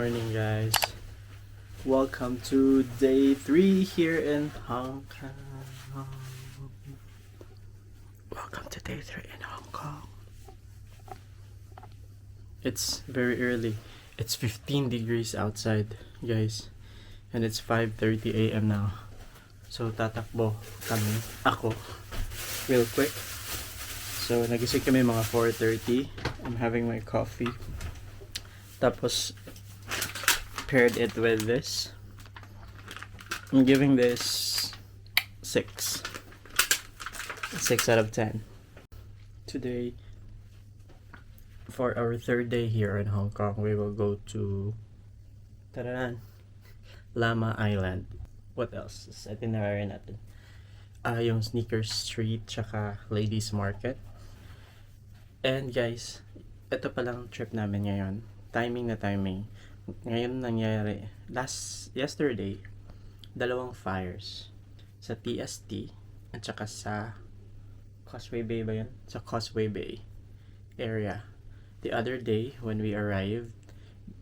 morning, guys. Welcome to day 3 here in Hong Kong. Welcome to day 3 in Hong Kong. It's very early. It's 15 degrees outside, guys. And it's 5:30 a.m. now. So tatakbo kami, ako, real quick. So nagising kami mga 4:30. I'm having my coffee. Tapos paired it with this. I'm giving this 6 out of 10. Today, for our third day here in Hong Kong, we will go to Taranan, Lama Island. What else? Sa itinerary natin. Yung Sneaker Street, tsaka Ladies Market. And guys, ito palang trip namin ngayon. Timing na timing. Ngayon nangyari, yesterday, 2 fires. Sa TST, at saka sa Causeway Bay ba yun? Sa Causeway Bay area. The other day, when we arrived,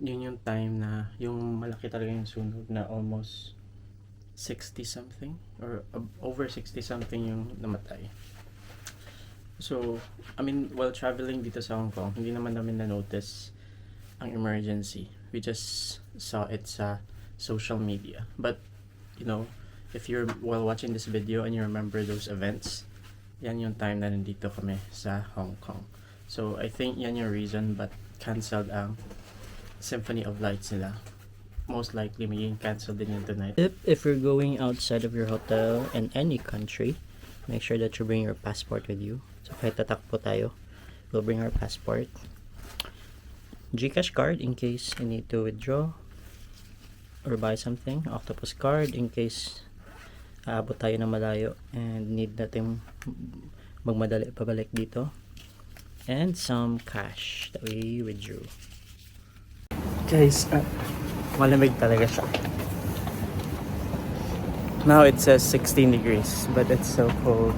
yun yung time na, yung malaki talaga yung sunog na almost 60 something or over 60 something yung namatay. So, I mean, while traveling dito sa Hong Kong, hindi naman namin na-notice ang emergency. We just saw it sa social media. But, you know, if you're while watching this video and you remember those events, yan yung time na nandito kami sa Hong Kong. So, I think yan yung reason but canceled ang Symphony of Lights nila. Most likely magiging cancelled din yun tonight. If you're going outside of your hotel in any country, make sure that you bring your passport with you. So kahit tatakbo tayo, we'll bring our passport. GCash card in case you need to withdraw or buy something. Octopus card in case aabot tayo na malayo and need natin magmadali pabalik dito. And some cash that we withdrew. Guys, malamig talaga siya. Now it says 16 degrees, but it's so cold.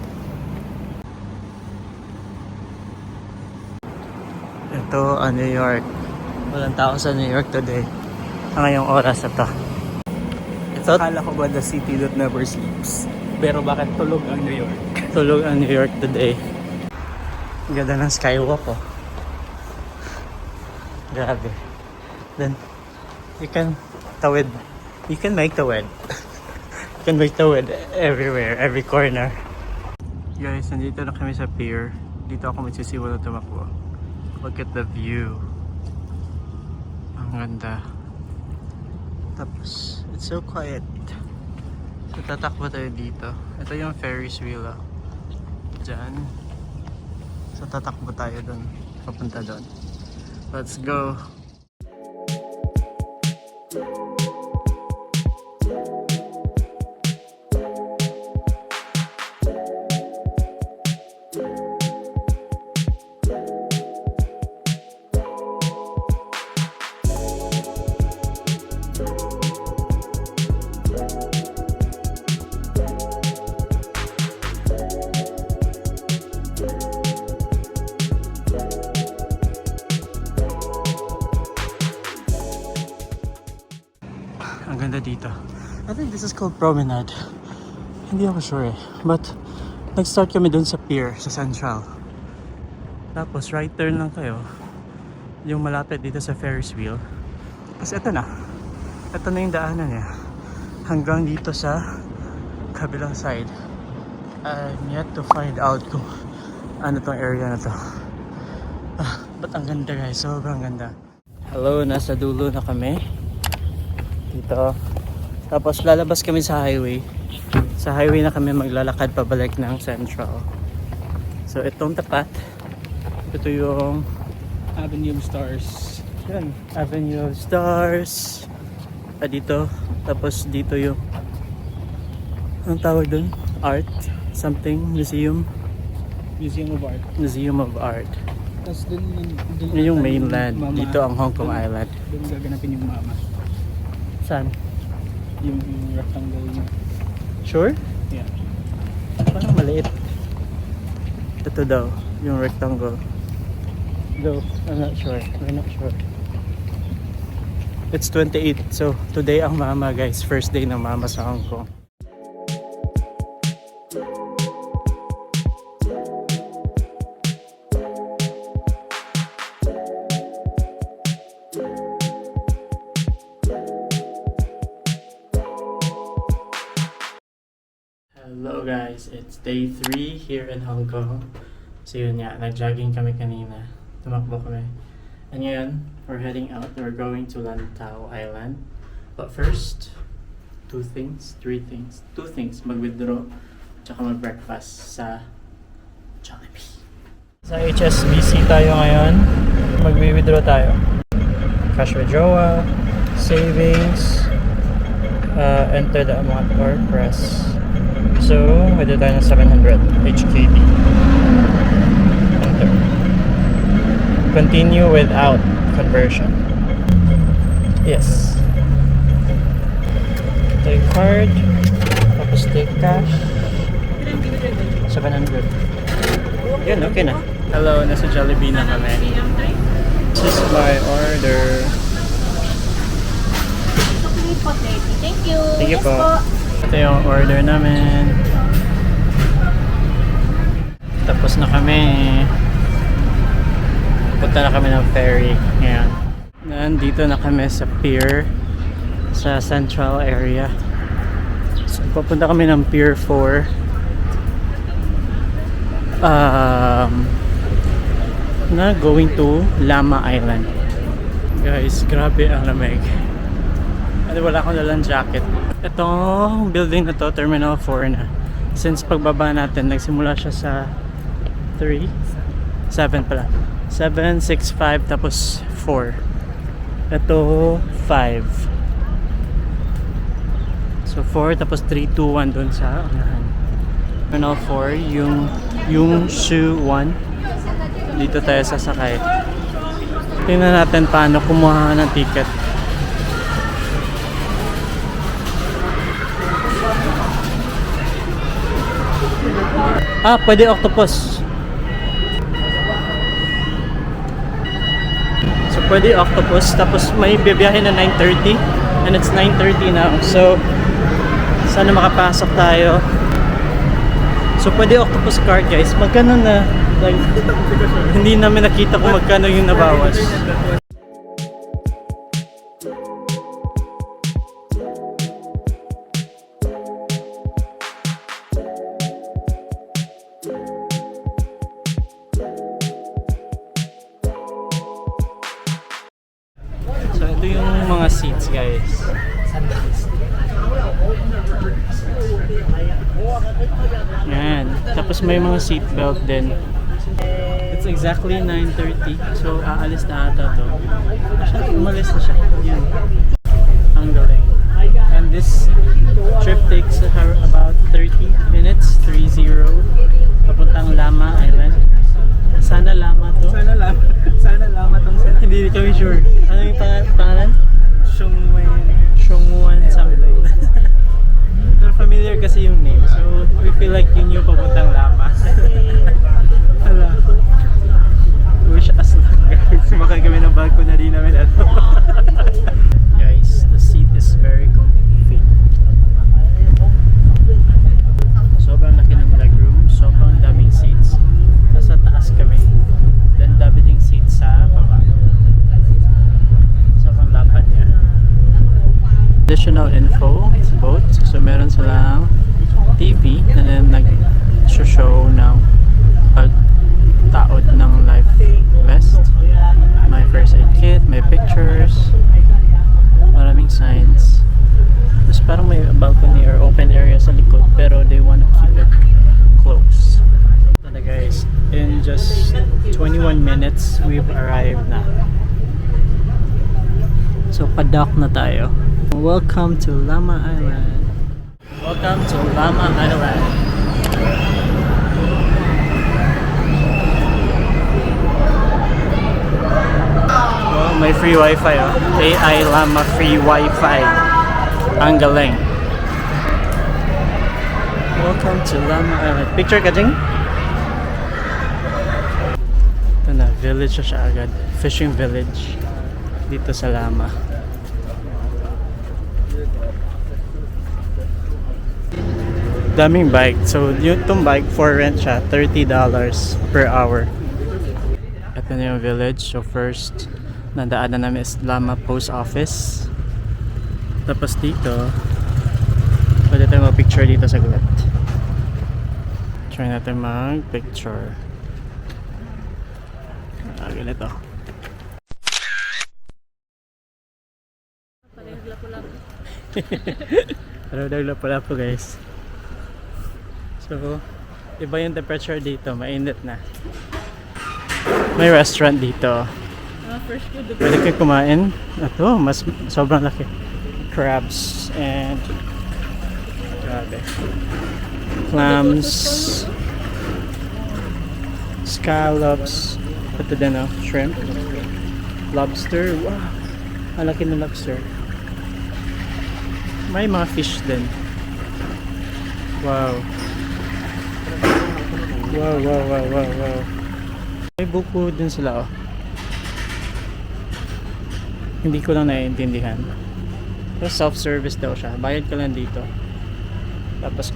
Ito ang New York. Walang tao sa New York today. Sa ngayong oras na to. Akala ko ba the city that never sleeps? Pero bakit tulog ang New York? Tulog ang New York today. Ang ganda ng skywalk, oh. Grabe. Then, you can make tawid. You can make tawid everywhere, every corner. Guys, nandito na kami sa pier. Dito ako magsisiwala tumakbo. Look at the view. Ang ganda. Tapos, it's so quiet. So, tatakbo tayo dito. Ito yung Ferris wheel, oh. Diyan. So, tatakbo tayo dun. Papunta dun. Let's go. Ang ganda dito. I think this is called Promenade. Hindi ako sure eh. But, nag-start kami dun sa pier, sa Central. Tapos, right turn lang kayo. Yung malapit dito sa Ferris wheel. Tapos, ito na. Ito na yung daanan niya. Hanggang dito sa kabilang side. I'm yet to find out kung ano tong area na to. But ang ganda guys. Sobrang ganda. Hello, nasa dulo na kami. Dito. Tapos lalabas kami sa highway. Sa highway na kami maglalakad pabalik ng Central. So itong tapat, ito yung Avenue of Stars. yan, Avenue of Stars. Dito. Tapos dito yung anong tawag dun? Art? Something? Museum? Museum of Art. Museum of Art. Tapos dun Yun yung mainland. Dito ang Hong Kong Island. Doon gaganapin yung mama. Saan? Yung rectangle niya. Sure? Yeah. Parang maliit. Ito daw, yung rectangle. Though, I'm not sure. We're not sure. It's 28. So today ang mama guys. First day ng mama sa Hong Kong. Hello guys, it's day 3 here in Hong Kong. So yun nga, nag-jogging kami kanina. Tumakbo kami. And ngayon, we're heading out. We're going to Lantau Island. But first, two things. Mag-withdraw, tsaka mag-breakfast sa Jollibee. Sa HSBC tayo ngayon. Mag-withdraw tayo. Cash withdrawal, savings, enter the amount or press. So, withdraw tayo ng 700 HKD. Enter. Continue without conversion. Yes. Take card. Tapos take cash. 700. Yan, okay na. Hello, nasa Jollibee na kami. This is my order. Thank you. Thank you Yes po. Ito yung order namin. Tapos na kami. Punta na kami ng ferry. Ngayon. Nandito na kami sa pier. Sa central area. So, papunta kami ng Pier 4. Na going to Lama Island. Guys, grabe ang lamig. Wala akong dalang jacket. Itong building na to, Terminal 4 na. Since pagbaba natin, nagsimula siya sa 7 pala. 7, 6, 5, tapos 4. Ito, 5. So 4, tapos 3, 2, 1 dun sa unahan. Terminal 4, yung Shu 1. Dito tayo sasakay. Tingnan natin paano kumuha ng ticket. Pwede octopus. So pwede octopus, tapos may bibiyahe na 9:30 and it's 9:30 now. So sana makapasok tayo. So pwede octopus card guys. Magkano na? Like, hindi namin nakita kung magkano yung nabawas. So ito yung mga seats guys. Yan. Tapos may mga seat belt din. It's exactly 9:30. So aalis na ata to. Umalis na siya. Yun. Ang galing. And this trip takes about 30 minutes. 30. Papuntang Lama Island. Sana Lama to. Sana lama tong sana. Hindi kami sure. Ano yung pangalan? Shongwen something. Pero familiar kasi yung name. So we feel like yun yung papuntang Lama. Hala. Wish us luck guys. Sumakay kami ng balcony namin. Guys, the seat is very comfy. Sobrang laki ng legroom. Sobrang daming seats. Nasa taas kami. Then dami ding seats sa baba. Sobrang lapad niya. Additional info sa boat. So meron silang TV na nag-show ng pagtaod ng life vest. May first aid kit, may pictures, maraming signs. Tapos parang may balcony or open area sa likod pero they want to keep it close. So guys, in just 21 minutes we've arrived na. So padock na tayo. Welcome to Lama Island. Welcome to Lama Island. Well, may free wifi oh. AI Lama free wifi. Ang galing. Welcome to Lama Island. Picture ka ding? Ito na, village na siya agad. Fishing village. Dito sa Lama. Daming bike. So, itong bike for rent siya, $30 per hour. Ito na yung village. So, first, nadaanan namin is Lama Post Office. Tapos dito, pwede tayo mag-picture dito sa gulat. Try natin mag-picture. Ganito. Pero naglapo-lapo guys. So, iba yung temperature dito. Mainit na. May restaurant dito. Pwede kayo kumain. Ito, mas sobrang laki. Crabs and grabe. Clams. Scallops. Ito din shrimp. Lobster. Wow. Ang laki ng lobster. May mga fish din. Wow. Wow. May buko din sila Hindi ko lang naiintindihan. Pero self-service daw siya. Bayad ka lang dito. Tapos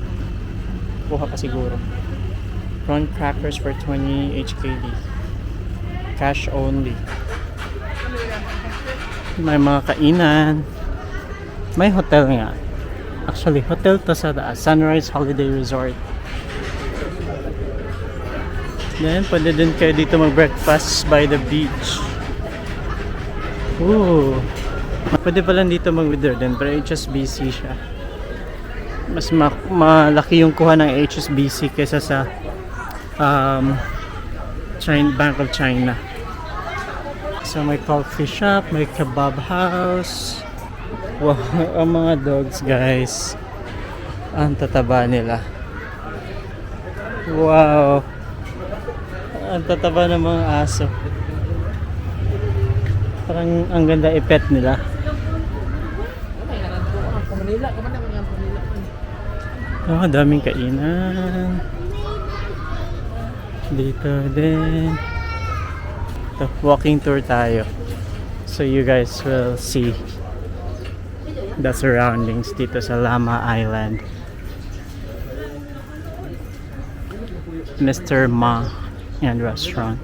kuha ka siguro. Prawn crackers for 20 HKD. Cash only. May mga kainan. May hotel nga. Actually, hotel to sa Sunrise Holiday Resort. Then, pwede din kayo dito mag-breakfast by the beach. Ooh. Pwede pa lang dito mag-withdraw din, pero HSBC siya. Mas malaki yung kuha ng HSBC kaysa sa Bank of China. So, may coffee shop, may kebab house. Wow, ang mga dogs guys. Ang tataba nila. Wow. Ang tataba ng mga aso. Parang ang ganda i-pet nila. Oh, daming kainan. Dito din. Ito, walking tour tayo. So you guys will see the surroundings dito sa Lama Island. Mr. Ma and restaurant.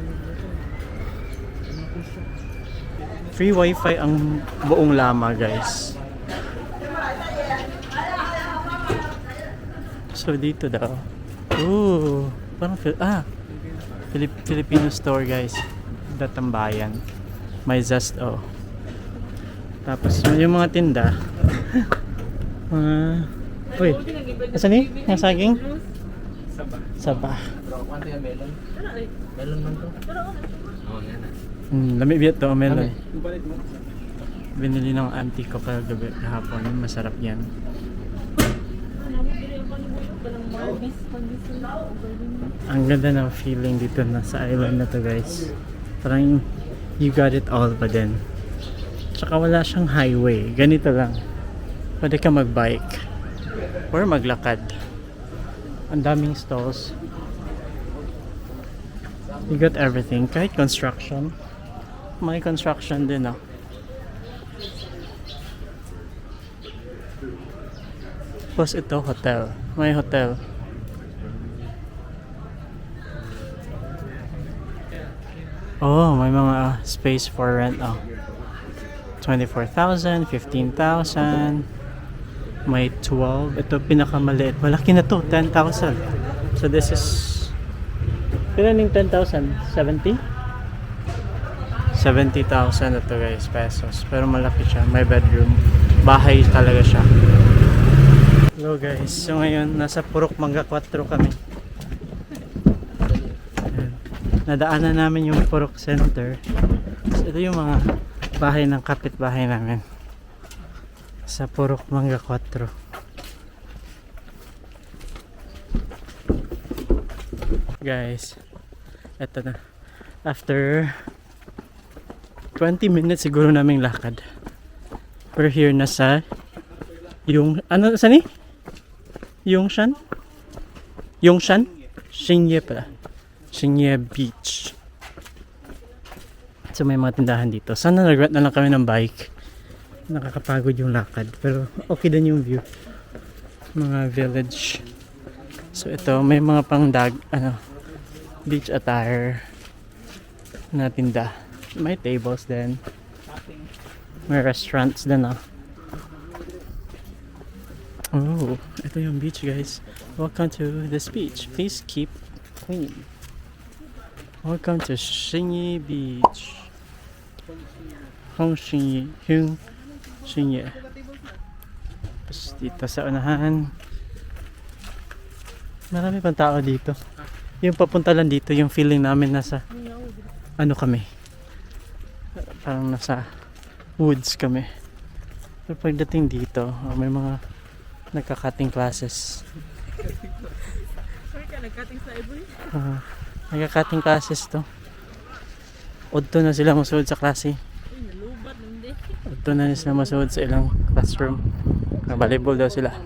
Free wifi ang buong Lama guys. So dito daw. Ooh, parang Filipino store guys. Datambayan. May Zesto. Tapos yung mga tinda. Uy, asan ni? Yung saging? Saba. Melon man to. Lami biyat to, melon. Binili ng auntie ko kagabi kahapon. Masarap yan. Ang ganda ng feeling dito na sa island na to guys. Parang you got it all pa din. Tsaka wala siyang highway. Ganito lang. Pwede ka magbike or maglakad. Ang daming stalls. You got everything. Kahit construction. May construction din Tapos ito, hotel. May hotel. Oh, may mga space for rent 24,000, 15,000. May 12. Ito pinakamaliit. Malaki na to, 10,000. So this is pinaning 10,000? 70? 70,000 ito guys, pesos. Pero malaki siya. May bedroom. Bahay talaga siya. Hello guys. So ngayon, nasa Purok Mangga 4 kami. Ayan. Nadaanan namin yung Purok Center. So ito yung mga bahay ng kapitbahay namin. Sa Purok Mangga 4. Guys, eto na. After 20 minutes siguro naming lakad. We're here na sa yung ano saan ni? Yongshan? Xingye pala. Xingye Beach. So may mga tindahan dito. Sana nag-rent na lang kami ng bike. Nakakapagod yung lakad. Pero okay din yung view. Mga village So ito, may mga beach attire na tinda. May tables din. May restaurants din Oh, ito yung beach guys. Welcome to this beach. Please keep clean. Welcome to Xinyi Beach. Xinyi. Tapos dito sa unahan. Marami pang tao dito. Yung papunta lang dito, yung feeling namin nasa kami. Parang nasa woods kami. Pero pagdating dito, may mga nagka-cutting classes. Sorry ka, nag-cutting sa iboy? Nagka-cutting classes to. Udto na sila masuod sa klase. Nalubat, hindi. Udto na sila masuod sa ilang classroom. Volleyball daw sila.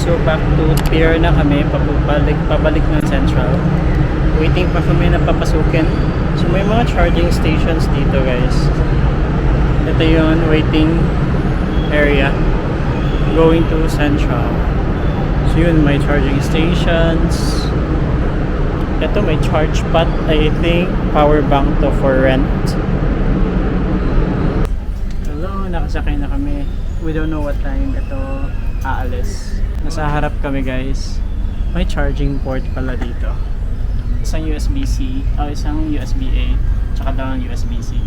So back to pier na kami, pabalik ng Central. Waiting pa kami na papasukin. So may mga charging stations dito guys. Ito yung waiting area going to Central. So yun, may charging stations. Ito may charge pot, I think power bank to for rent. Hello, nakasakay na kami. We don't know what time ito aalis. Nasa harap kami guys. May charging port pala dito. Isang USB-C, isang USB-A, tsaka daw ng USB-C.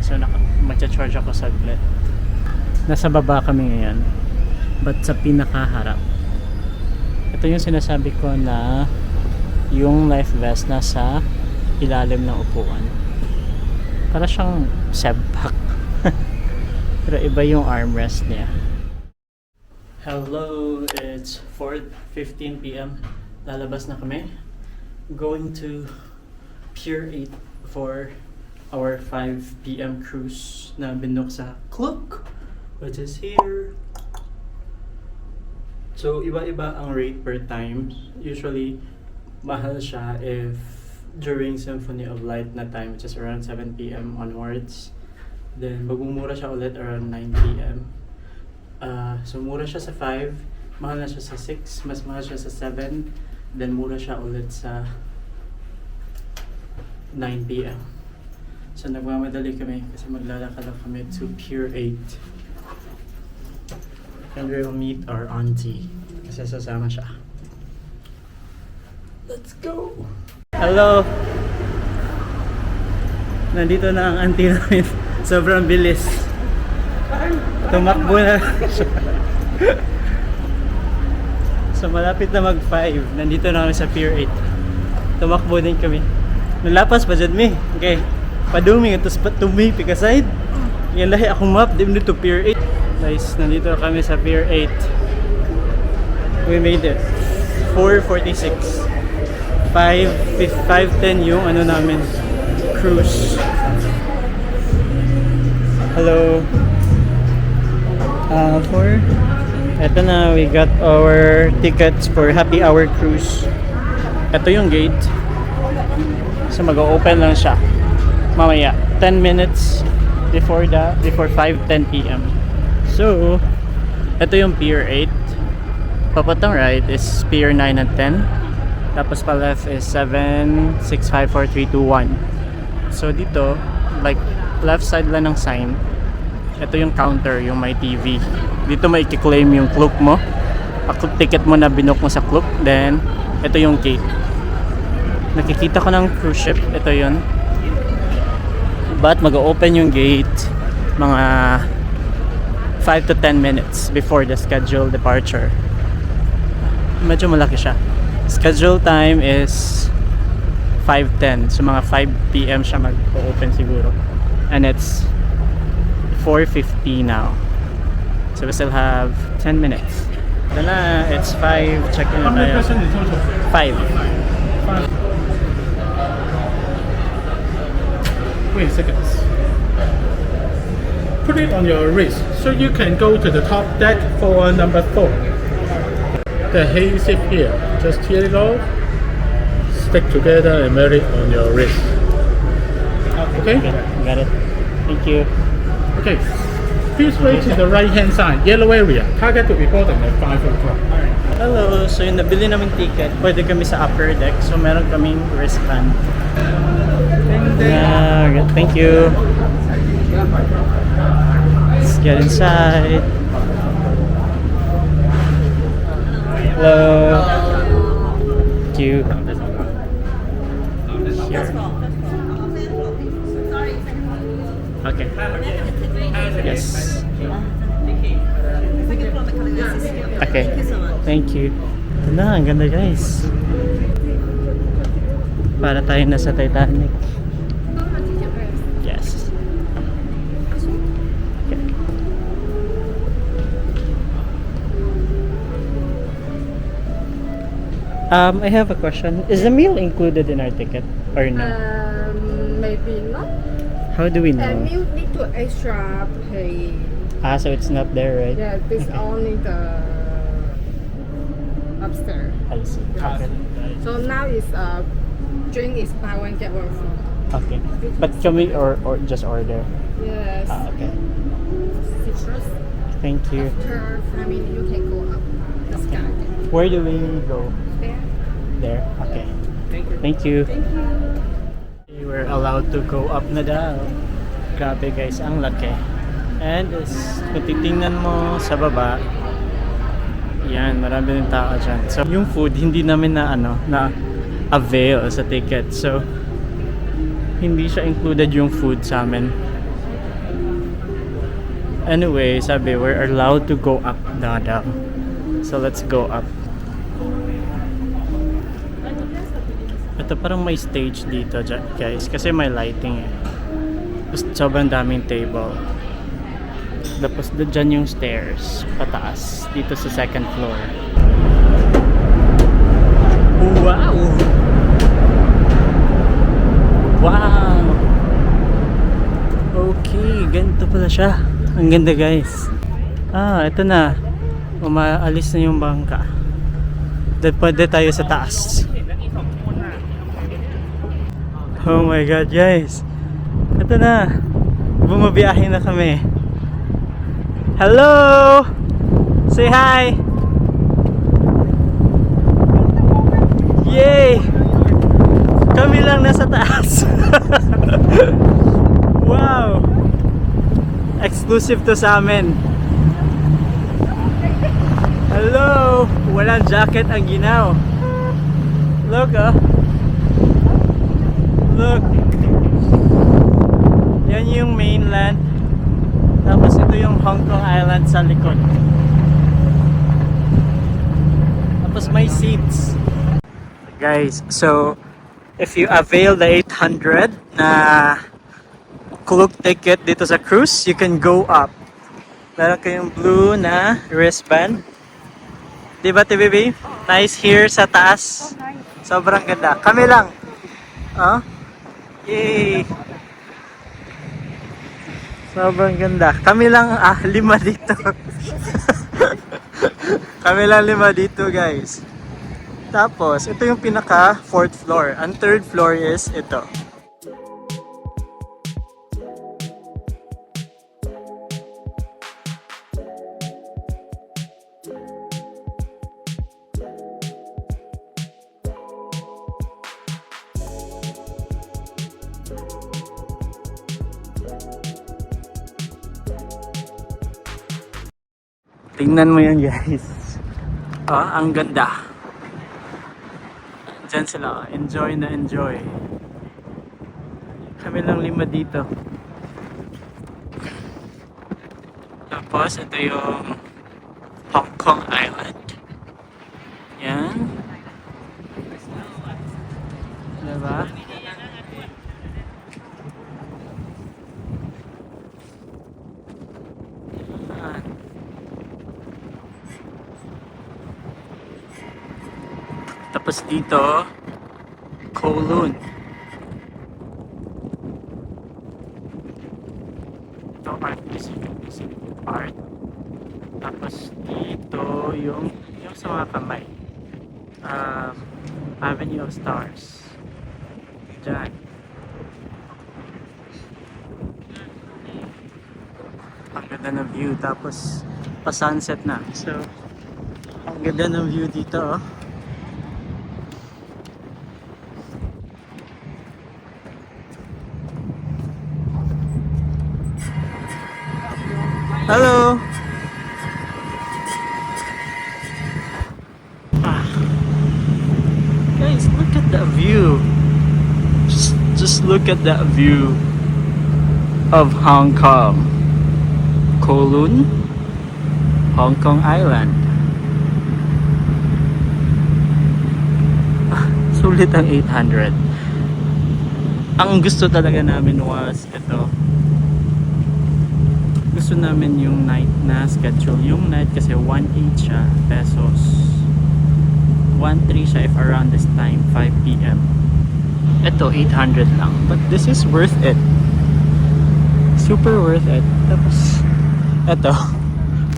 So magcha-charge ako saglit. Nasa baba kami ngayon. But sa pinakaharap. Ito yung sinasabi ko na yung life vest nasa ilalim ng upuan. Para siyang sebpak. Pero iba yung armrest niya. Hello, it's 4:15 p.m. Lalabas na kami. Going to Pier 8 for our 5 p.m. cruise na binook sa Klook, which is here. So, iba-iba ang rate per time. Usually, mahal siya if during Symphony of Light na time, which is around 7 p.m. onwards. Then, magmumura siya ulit around 9 p.m. So mura siya sa 5, mahal na siya sa 6, mas mahal siya sa 7, then mura siya ulit sa 9 p.m. So nagmamadali kami kasi maglalakad lang kami to Pier 8. And we'll meet our auntie kasi sasama siya. Let's go! Hello! Nandito na ang auntie namin. Sobrang bilis. Tumakbo na siya. So malapit na mag 5. Nandito na kami sa Pier 8. Tumakbo din kami. Nalapas pa dyan mi. Okay. Padumi. Tapos patumi. Pikaside. Yan lahi akong map. Di dito Pier 8. Guys, nandito kami sa Pier 8. We made it. 4:46. 5:10 yung namin. Cruise. Hello. Ito na, we got our tickets for happy hour cruise. Ito yung gate. So mag-open lang siya mamaya 10 minutes before 5:10 p.m. So ito yung Pier 8. Papatang right is Pier 9 and 10. Tapos pa left is 7, 6, 5, 4, 3, 2, 1. So dito, like left side lang ng sign, ito yung counter, yung may TV. Dito may i-claim yung Klook mo, ticket mo na binook mo sa Klook. Then ito yung gate. Nakikita ko ng cruise ship, ito yun. But mag-open yung gate mga 5 to 10 minutes before the scheduled departure. Medyo malaki siya. Schedule time is 5:10. So mga 5 p.m. siya mag-open siguro. And it's 4:50 now. So we still have 10 minutes. Ito na, it's 5. Check in na tayo. 5. Wait seconds. Put it on your wrist so you can go to the top deck for number 4. The adhesive here, just tear it off, stick together and wear it on your wrist. Okay? Got it. Thank you. Okay. Please wait to the right hand side, yellow area. Target to be boarding at 5 o'clock. Hello! So yung nabili naming ticket, pwede kami sa upper deck. So meron kaming wristband. Yeah, thank you. Let's get inside. Hello. Thank you. Here. Okay. Yes. Okay. Thank you. Ito na, ang ganda guys. Para tayo nasa Titanic. Yes. Okay. I have a question. Is the meal included in our ticket or no? Maybe not. How do we know? And you need to extra pay. Ah, so it's not there, right? Yeah, this only the upstairs. I see. Okay. So now is drink is buy one get one free. Okay. But can we or just order? Yes. Ah, okay. Citrus. Thank you. After family, you can go up this garden. Where do we go? There. There? Okay. Thank you. Thank you. We were allowed to go up na daw. Grabe guys, ang laki. And kung titingnan mo sa baba, yan, marami rin tao dyan. So, yung food, hindi namin na avail sa ticket. So, hindi siya included yung food sa amin. Anyway, sabi, we're allowed to go up na daw. So, let's go up. Ito parang may stage dito guys kasi may lighting eh. Tapos sobrang daming table. Tapos dyan yung stairs pataas dito sa second floor. Wow! Wow! Okay, ganito pala siya. Ang ganda guys. Ah, ito na. Umaalis na yung bangka. Dahil pwede tayo sa taas. Oh my god guys, ito na, bumabiyahe na kami. Hello, say hi. Yay, kami lang nasa taas. Wow, exclusive to sa amin. Hello, walang jacket ang ginaw. Look Look. Yan yung mainland. Tapos ito yung Hong Kong Island sa likod. Tapos may seats. Guys, so if you avail the 800 na Klook ticket dito sa cruise, you can go up. Meron kayong blue na wristband. Diba TBB? Nice here sa taas. Sobrang ganda. Kami lang. Oh? Yay! Sobrang ganda. Kami lang 5 dito. Kami lang 5 dito guys. Tapos, ito yung pinaka 4th floor. Ang 3rd floor is ito. Tingnan mo yan guys. Ang ganda. Diyan sila. Enjoy na enjoy. Kami lang 5 dito. Tapos ito yung Hong Kong Island. Yan. Diba? Tapos dito, Kowloon. heart. Tapos dito yung sa mga kamay. Avenue of Stars. Diyan. Ang ganda ng view. Tapos pa-sunset na. So, ang ganda ng view dito. Oh. Hello! Guys, look at that view. Just look at that view of Hong Kong. Kowloon, Hong Kong Island. Sulit ang 800. Ang gusto talaga namin was ito. Gusto namin yung night na schedule. Yung night kasi 1.8 siya pesos. 1.3 siya if around this time, 5 p.m. Ito, 800 lang. But this is worth it. Super worth it. Tapos, ito.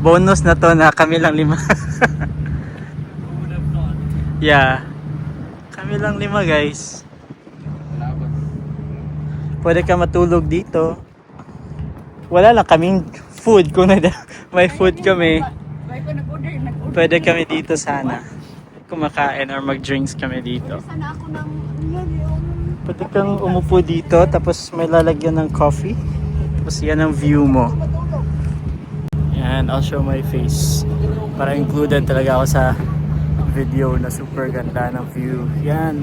Bonus na to na kami lang 5. Yeah. Kami lang 5 guys. Pwede ka matulog dito. Wala lang kaming food. Kung may food kami, pwede kami dito sana. Kumakain or mag-drinks kami dito. Pwede kang umupo dito, tapos may lalagyan ng coffee. Tapos yan ang view mo. Yan, I'll show my face. Para included talaga ako sa video na super ganda ng view. Yan.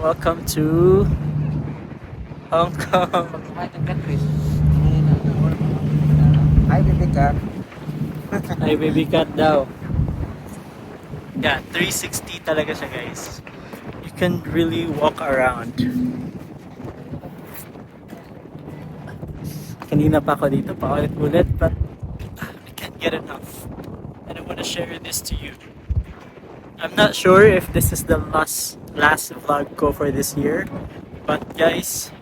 Welcome to Hong Kong. Hi, baby cat. Ay, baby cat daw. Yeah, 360 talaga siya guys. You can really walk around. Kanina pa ako dito, paulit-ulit, but I can't get enough. And I want to share this to you. I'm not sure if this is the last vlog ko for this year, but guys,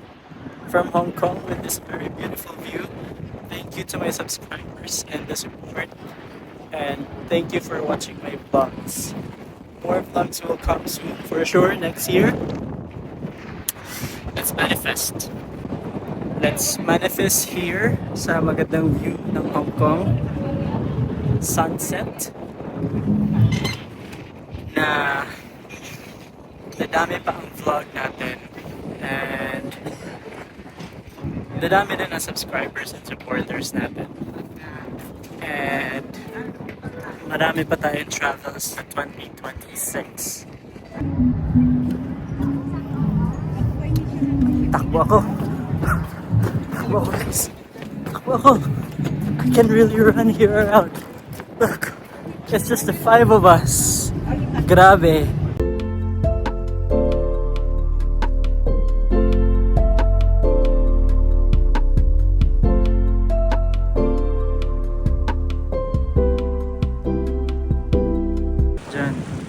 from Hong Kong with this very beautiful view, thank you to my subscribers and the support. And thank you for watching my vlogs. More vlogs will come soon for sure next year. Let's manifest. Let's manifest here sa magandang view ng Hong Kong sunset na dadami pa ang vlog natin and dadami din ang subscribers and supporters natin. And marami pa tayong travels sa 2026. Takbo ako. Takbo ako guys. Takbo ako. I can really run here around. Look. It's just the 5 of us. Grabe.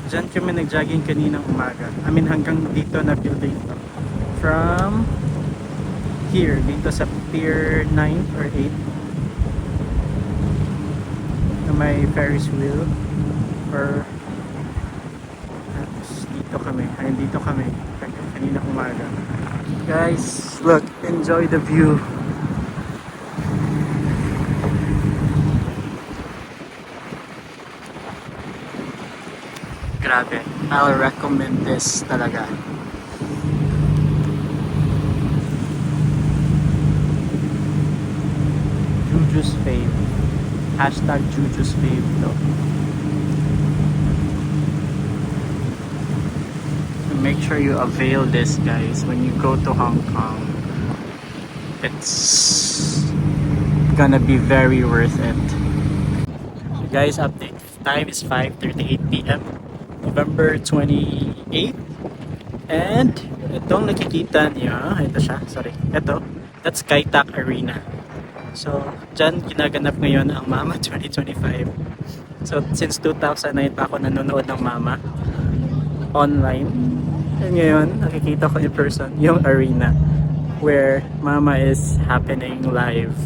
Diyan kami nag-jogging kaninang umaga. I mean hanggang dito na building to. From here, dito sa Pier 9 or 8 na may Ferris wheel or dito kami. Ayun, dito kami kaninang umaga. Guys, look, enjoy the view. Grabe. I'll recommend this talaga. Juju's Fave. Hashtag Juju's Fave to. So make sure you avail this guys when you go to Hong Kong. It's gonna be very worth it. So guys, update. Time is 5:38 p.m. November 28. And itong nakikita niyo, ito siya, sorry. Ito, that's Kai Tak Arena. So, dyan ginaganap ngayon ang Mama 2025. So, since 2009 pa ako nanonood ng Mama online. And ngayon, nakikita ko in person yung arena where Mama is happening live.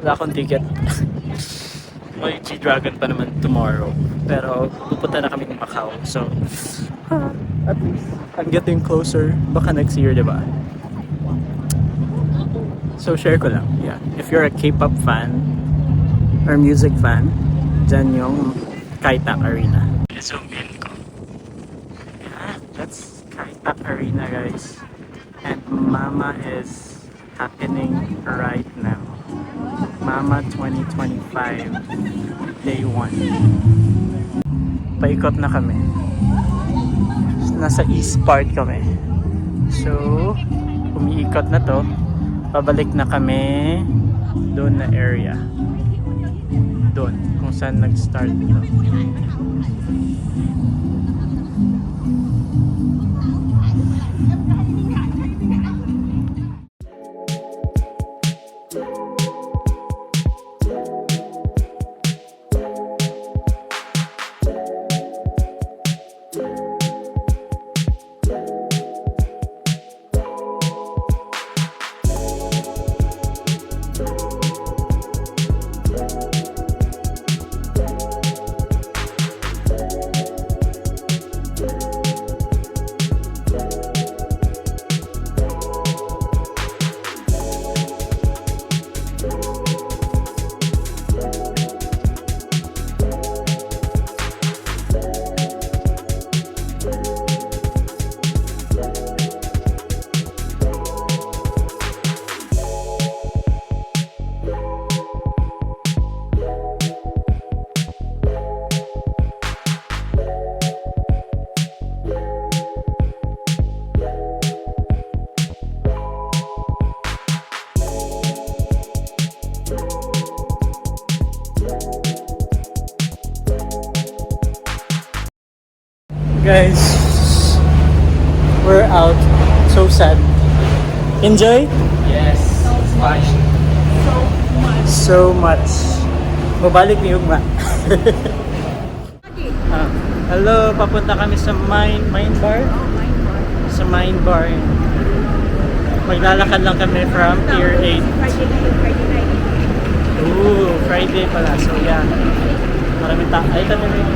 Wala akong ticket. May G-Dragon pa naman tomorrow. Pero pupunta na kami ng Macau. So, at least I'm getting closer. Baka next year, diba? So, share ko lang. Yeah. If you're a K-pop fan or music fan, dyan yung Kaitak Arena. Zoom in ko. Yeah, that's Kaitak Arena, guys. And Mama is happening right now. Mama 2025 Day 1. Paikot na kami. Nasa east part kami. So, umiikot na to. Pabalik na kami doon na area. Doon, kung saan nag-start to. Guys, we're out. So sad. Enjoy? Yes. Fine. So much. Mabalik ni Ugma. Hello, papunta kami sa Mine Bar? Sa Mine Bar. Maglalakad lang kami from Pier 8. Ooh, Friday pala. So yeah. Maraming tao. Ay, ito na rin.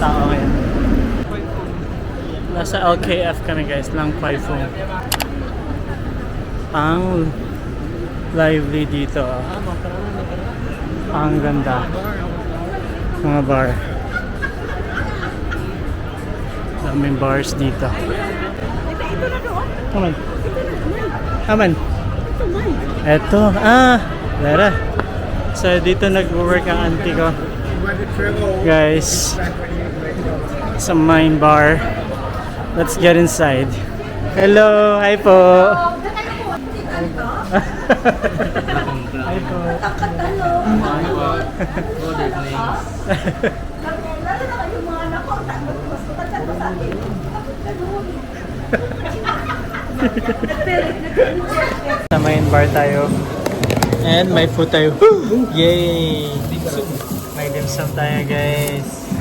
Tao ngayon. Nasa LKF kami guys, lang Kwai Fong. Ang lively dito. Ang ganda. Mga bar. Daming bars dito. Aman. Aman. Eto. Lara. So dito nag-work ang auntie ko. Guys. Sa Mine Bar. Let's get inside. Hello, hi po. Hi po. Sa Mine Bar tayo. And may food tayo. Yay! May dim sum tayo guys.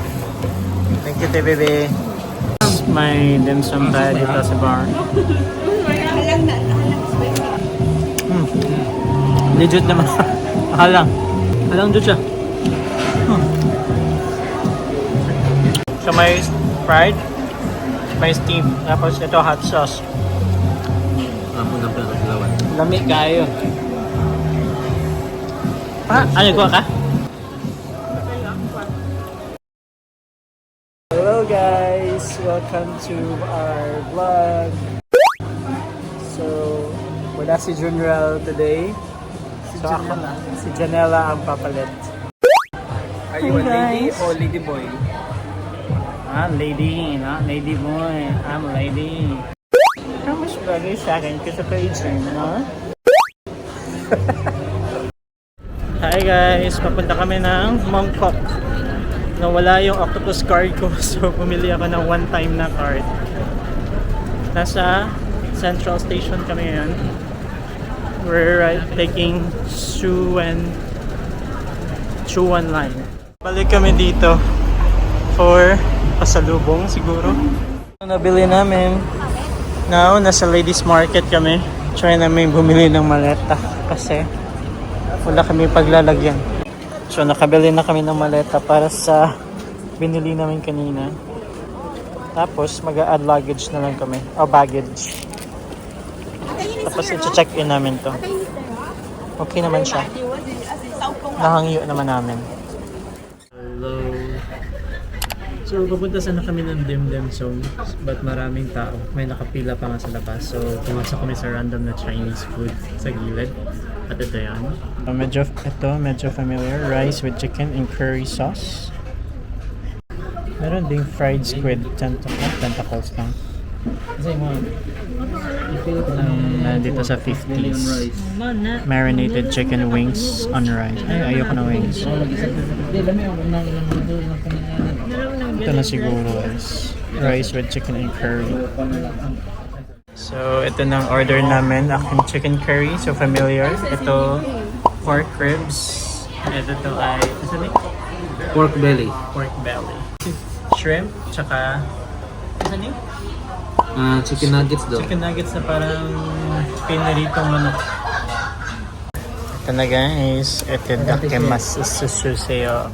Thank you, baby. May dim sum tayo dito sa bar. Legit naman. Halang. Halang dito siya. So may fried, may steam, tapos ito hot sauce. Lamig kayo. Ano ko ka? Hello guys, welcome to our vlog. So, wala si Junral today. So ako na, si Janela ang papalit. Are you a lady or lady boy? Lady, no? Lady boy. I'm a lady. Kamusta bagay sa akin kasi page no? Hi guys, papunta kami ng Mongkok. Nawala yung octopus card ko, so pumili ako ng one-time na card. Nasa Central Station kami ngayon. We're taking Chuan line. Balik kami dito for pasalubong siguro. Nabili namin. Now, nasa ladies market kami. Try namin bumili ng maleta kasi Wala kami paglalagyan. So nakabili na kami ng maleta para sa binili namin kanina. Tapos mag-a-add luggage na lang kami. O baggage. Tapos i-check in namin to. Okay naman siya. Nahangyo naman namin. Hello. So papunta sana kami ng Dim Sum, but maraming tao. May nakapila pa nga sa labas. So pumasok kami sa random na Chinese food sa gilid. At ito yan. Medyo familiar. Rice with chicken and curry sauce. Meron ding fried squid. Tentacles lang. Nandito sa 50s. Marinated chicken wings on rice. Ay, ayoko na wings. Ito na siguro is rice with chicken and curry. So, ito na ang order namin. Aking chicken curry. So, familiar. Ito, pork ribs. Ito to ay, ano Pork belly. pork belly. Shrimp, tsaka, ano yun? Chicken nuggets daw. Chicken nuggets na parang pinaritong manok. Ito na guys. Ito dakimasu sususeyo.